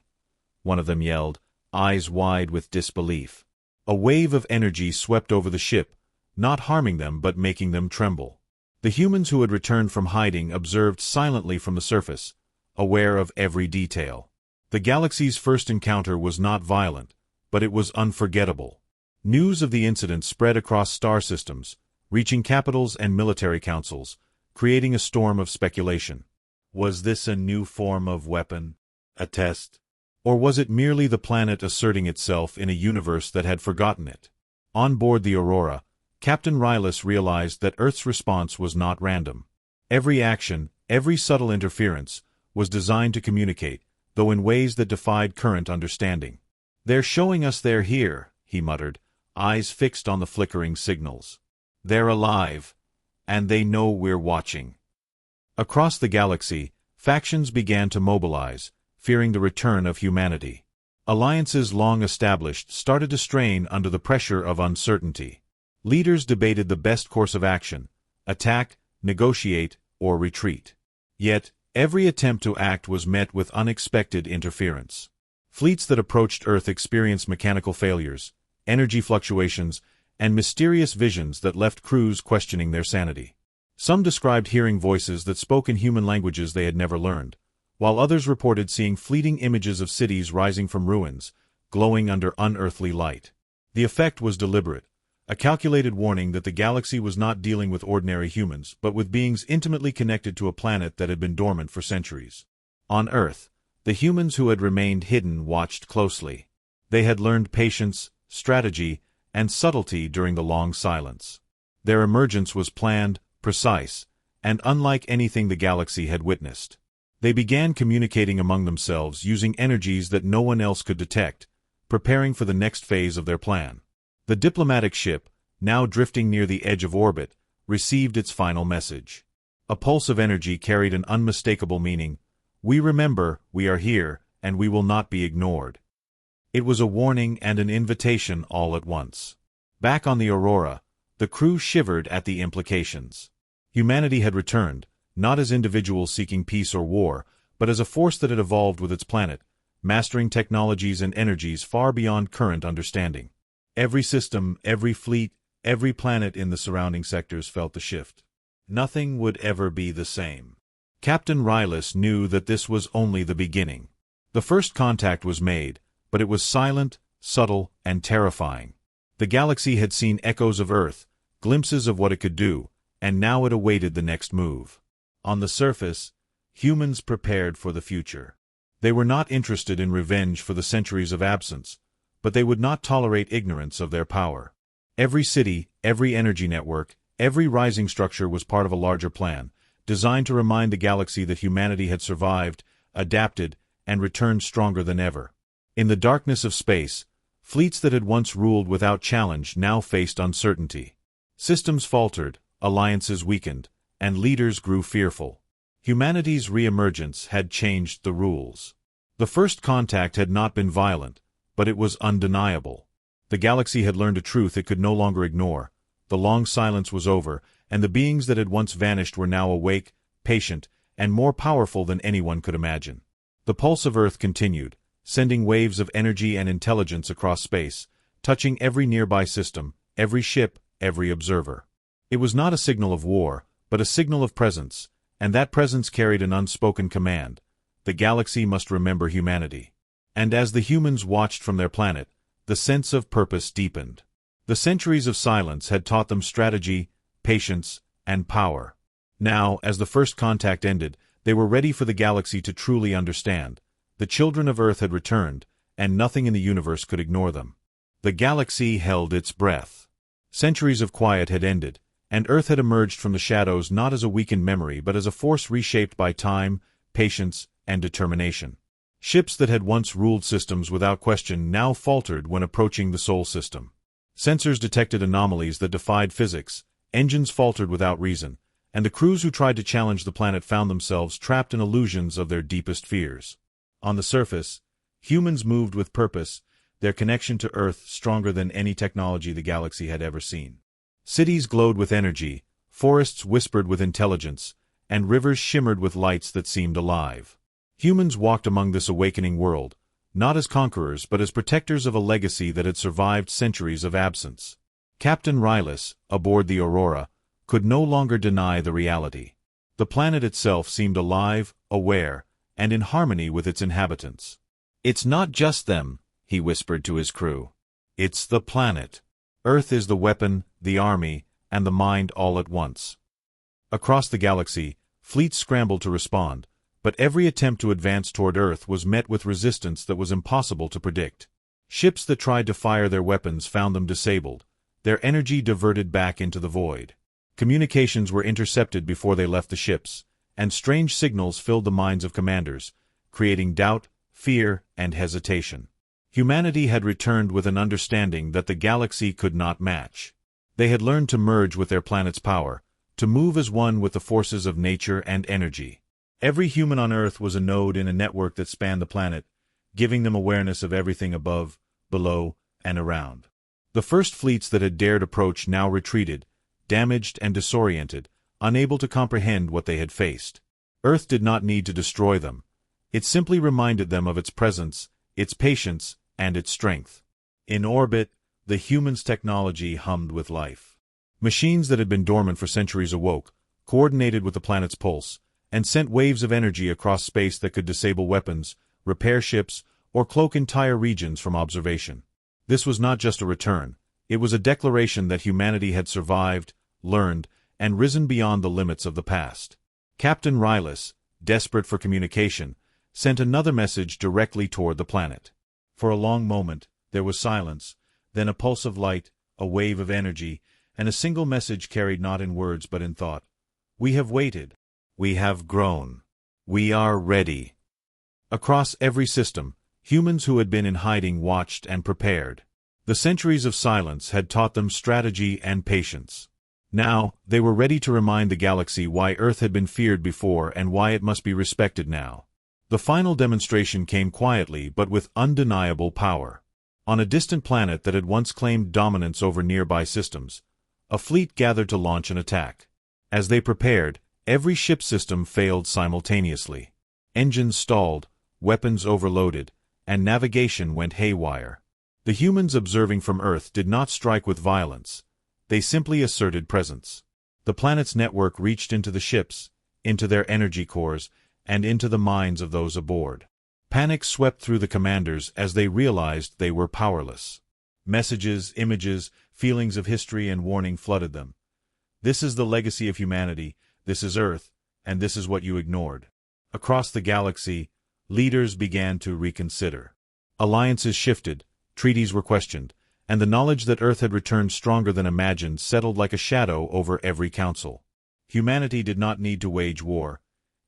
one of them yelled, eyes wide with disbelief. A wave of energy swept over the ship, not harming them but making them tremble. The humans who had returned from hiding observed silently from the surface, aware of every detail. The galaxy's first encounter was not violent, but it was unforgettable. News of the incident spread across star systems, reaching capitals and military councils, creating a storm of speculation. Was this a new form of weapon? A test? Or was it merely the planet asserting itself in a universe that had forgotten it? On board the Aurora, Captain Rylus realized that Earth's response was not random. Every action, every subtle interference, was designed to communicate, though in ways that defied current understanding. "They're showing us they're here," he muttered, eyes fixed on the flickering signals. "They're alive, and they know we're watching." Across the galaxy, factions began to mobilize, fearing the return of humanity. Alliances long established started to strain under the pressure of uncertainty. Leaders debated the best course of action: attack, negotiate, or retreat. Yet, every attempt to act was met with unexpected interference. Fleets that approached Earth experienced mechanical failures, energy fluctuations, and mysterious visions that left crews questioning their sanity. Some described hearing voices that spoke in human languages they had never learned, while others reported seeing fleeting images of cities rising from ruins, glowing under unearthly light. The effect was deliberate, a calculated warning that the galaxy was not dealing with ordinary humans, but with beings intimately connected to a planet that had been dormant for centuries. On Earth, the humans who had remained hidden watched closely. They had learned patience, strategy, and subtlety during the long silence. Their emergence was planned, precise, and unlike anything the galaxy had witnessed. They began communicating among themselves using energies that no one else could detect, preparing for the next phase of their plan. The diplomatic ship, now drifting near the edge of orbit, received its final message. A pulse of energy carried an unmistakable meaning: "We remember, we are here, and we will not be ignored." It was a warning and an invitation all at once. Back on the Aurora, the crew shivered at the implications. Humanity had returned, not as individuals seeking peace or war, but as a force that had evolved with its planet, mastering technologies and energies far beyond current understanding. Every system, every fleet, every planet in the surrounding sectors felt the shift. Nothing would ever be the same. Captain Rylus knew that this was only the beginning. The first contact was made, but it was silent, subtle, and terrifying. The galaxy had seen echoes of Earth, glimpses of what it could do, and now it awaited the next move. On the surface, humans prepared for the future. They were not interested in revenge for the centuries of absence, but they would not tolerate ignorance of their power. Every city, every energy network, every rising structure was part of a larger plan, designed to remind the galaxy that humanity had survived, adapted, and returned stronger than ever. In the darkness of space, fleets that had once ruled without challenge now faced uncertainty. Systems faltered, alliances weakened, and leaders grew fearful. Humanity's re-emergence had changed the rules. The first contact had not been violent, but it was undeniable. The galaxy had learned a truth it could no longer ignore. The long silence was over, and the beings that had once vanished were now awake, patient, and more powerful than anyone could imagine. The pulse of Earth continued, sending waves of energy and intelligence across space, touching every nearby system, every ship, every observer. It was not a signal of war, but a signal of presence, and that presence carried an unspoken command: the galaxy must remember humanity. And as the humans watched from their planet, the sense of purpose deepened. The centuries of silence had taught them strategy, patience, and power. Now, as the first contact ended, they were ready for the galaxy to truly understand. The children of Earth had returned, and nothing in the universe could ignore them. The galaxy held its breath. Centuries of quiet had ended, and Earth had emerged from the shadows not as a weakened memory but as a force reshaped by time, patience, and determination. Ships that had once ruled systems without question now faltered when approaching the Sol system. Sensors detected anomalies that defied physics, engines faltered without reason, and the crews who tried to challenge the planet found themselves trapped in illusions of their deepest fears. On the surface, humans moved with purpose, their connection to Earth stronger than any technology the galaxy had ever seen. Cities glowed with energy, forests whispered with intelligence, and rivers shimmered with lights that seemed alive. Humans walked among this awakening world, not as conquerors but as protectors of a legacy that had survived centuries of absence. Captain Rylus, aboard the Aurora, could no longer deny the reality. The planet itself seemed alive, aware, and in harmony with its inhabitants. "It's not just them," he whispered to his crew. "It's the planet. Earth is the weapon, the army, and the mind all at once." Across the galaxy, fleets scrambled to respond, but every attempt to advance toward Earth was met with resistance that was impossible to predict. Ships that tried to fire their weapons found them disabled, their energy diverted back into the void. Communications were intercepted before they left the ships, and strange signals filled the minds of commanders, creating doubt, fear, and hesitation. Humanity had returned with an understanding that the galaxy could not match. They had learned to merge with their planet's power, to move as one with the forces of nature and energy. Every human on Earth was a node in a network that spanned the planet, giving them awareness of everything above, below, and around. The first fleets that had dared approach now retreated, damaged and disoriented, unable to comprehend what they had faced. Earth did not need to destroy them. It simply reminded them of its presence, its patience, and its strength. In orbit, the humans' technology hummed with life. Machines that had been dormant for centuries awoke, coordinated with the planet's pulse, and sent waves of energy across space that could disable weapons, repair ships, or cloak entire regions from observation. This was not just a return. It was a declaration that humanity had survived, learned, and risen beyond the limits of the past. Captain Rylus, desperate for communication, sent another message directly toward the planet. For a long moment, there was silence, then a pulse of light, a wave of energy, and a single message carried not in words but in thought. "We have waited. We have grown. We are ready." Across every system, humans who had been in hiding watched and prepared. The centuries of silence had taught them strategy and patience. Now, they were ready to remind the galaxy why Earth had been feared before and why it must be respected now. The final demonstration came quietly but with undeniable power. On a distant planet that had once claimed dominance over nearby systems, a fleet gathered to launch an attack. As they prepared, every ship system failed simultaneously. Engines stalled, weapons overloaded, and navigation went haywire. The humans observing from Earth did not strike with violence. They simply asserted presence. The planet's network reached into the ships, into their energy cores, and into the minds of those aboard. Panic swept through the commanders as they realized they were powerless. Messages, images, feelings of history and warning flooded them. "This is the legacy of humanity, this is Earth, and this is what you ignored." Across the galaxy, leaders began to reconsider. Alliances shifted, treaties were questioned, and the knowledge that Earth had returned stronger than imagined settled like a shadow over every council. Humanity did not need to wage war.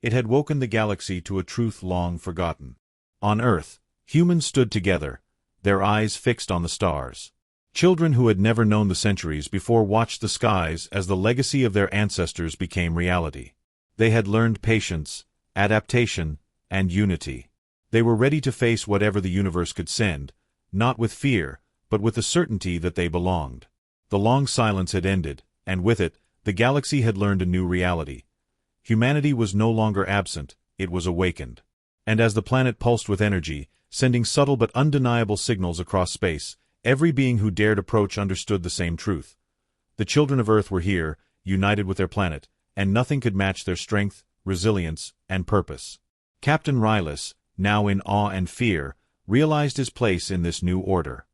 It had woken the galaxy to a truth long forgotten. On Earth, humans stood together, their eyes fixed on the stars. Children who had never known the centuries before watched the skies as the legacy of their ancestors became reality. They had learned patience, adaptation, and unity. They were ready to face whatever the universe could send, not with fear, but with the certainty that they belonged. The long silence had ended, and with it, the galaxy had learned a new reality. Humanity was no longer absent, it was awakened. And as the planet pulsed with energy, sending subtle but undeniable signals across space, every being who dared approach understood the same truth. The children of Earth were here, united with their planet, and nothing could match their strength, resilience, and purpose. Captain Rylus, now in awe and fear, realized his place in this new order.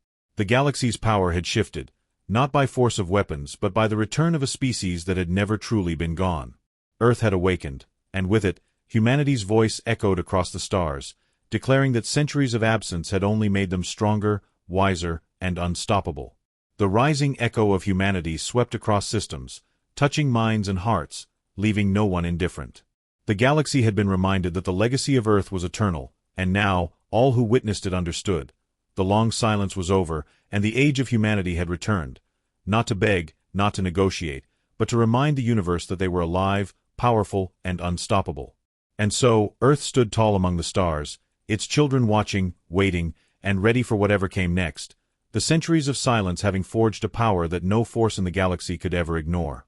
The galaxy's power had shifted, not by force of weapons but by the return of a species that had never truly been gone. Earth had awakened, and with it, humanity's voice echoed across the stars, declaring that centuries of absence had only made them stronger, wiser, and unstoppable. The rising echo of humanity swept across systems, touching minds and hearts, leaving no one indifferent. The galaxy had been reminded that the legacy of Earth was eternal, and now, all who witnessed it understood. The long silence was over, and the age of humanity had returned, not to beg, not to negotiate, but to remind the universe that they were alive, powerful, and unstoppable. And so, Earth stood tall among the stars, its children watching, waiting, and ready for whatever came next, the centuries of silence having forged a power that no force in the galaxy could ever ignore.